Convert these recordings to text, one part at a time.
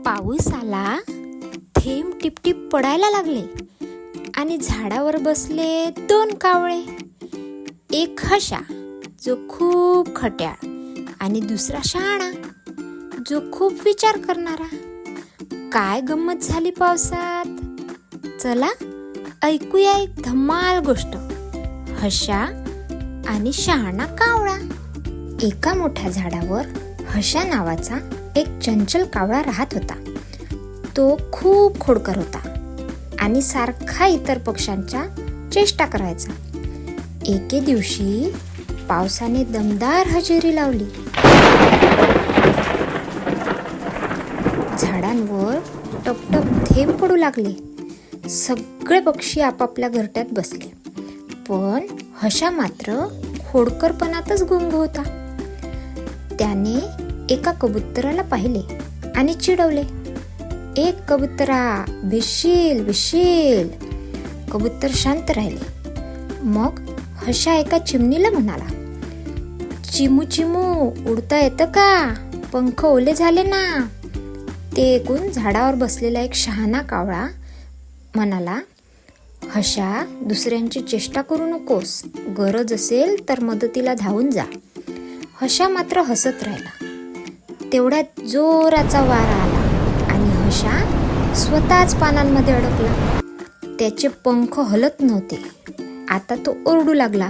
पाऊस आला, थेंब टिपटिप पडायला लागले आणि झाडावर बसले दोन कावळे. एक हशा जो खूप खट्याळ आणि दुसरा शहाणा जो खूप विचार करणारा. काय गंमत झाली पावसात. चला ऐकूया एक धमाल गोष्ट. हशा आणि शहाणा कावळा. एका मोठ्या झाडावर हशा नावाचा एक चंचल कावळा राहत होता. तो खूप खोडकर होता आणि सारखा इतर पक्ष्यांच्या चेष्टा करायचा. एके दिवशी पावसाने दमदार हजेरी लावली. झाडांवर टपटप थेंब पडू लागले. सगळे पक्षी आपापल्या घरट्यात बसले, पण हशा मात्र खोडकरपणातच गुंग होता. त्याने एका कबुतराला पाहिले आणि चिडवले, एक कबुतरा, भिशील भिशील. कबूतर शांत राहिले. मग हशा एका चिमणीला म्हणाला, चिमू चिमू, उडता येतं का? पंख ओले झाले ना. ते ऐकून झाडावर बसलेला एक शहाणा कावळा म्हणाला, हशा, दुसऱ्यांची चेष्टा करू नकोस. गरज असेल तर मदतीला धावून जा. हशा मात्र हसत राहिला. तेवढ्यात जोराचा वारा आला आणि हशा स्वतःच पानांमध्ये अडकला. त्याचे पंख हलत नव्हते. आता तो ओरडू लागला,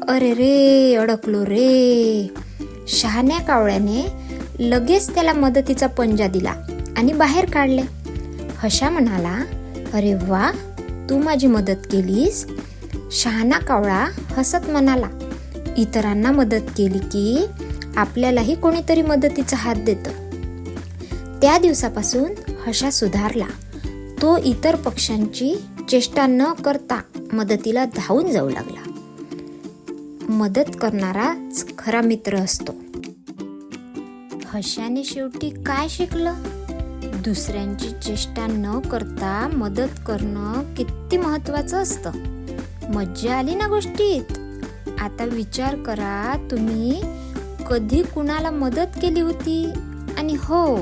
अरे रे, अडकलो रे. शहाण्या कावळ्याने लगेच त्याला मदतीचा पंजा दिला आणि बाहेर काढले. हशा म्हणाला, अरे वा, तू माझी मदत केलीस. शहाणा कावळा हसत म्हणाला, इतरांना मदत केली की आपल्यालाही कोणीतरी मदतीचा हात देतं. त्या दिवसापासून हशा सुधारला. तो इतर पक्ष्यांची चेष्टा न करता मदतीला धावून जाऊ लागला. मदत करणाराच खरा मित्र असतो. हशाने शेवटी काय शिकलं? दुसऱ्यांची चेष्टा न करता मदत करणं किती महत्वाचं असतं. मज्जा आली ना गोष्टीत? आता विचार करा, तुम्ही कधी कुणाला मदत केली होती? आणि हो,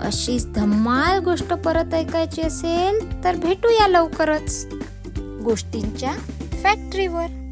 अशीच धमाल गोष्ट परत ऐकायची असेल तर भेटूया लवकरच गोष्टींच्या फॅक्टरीवर.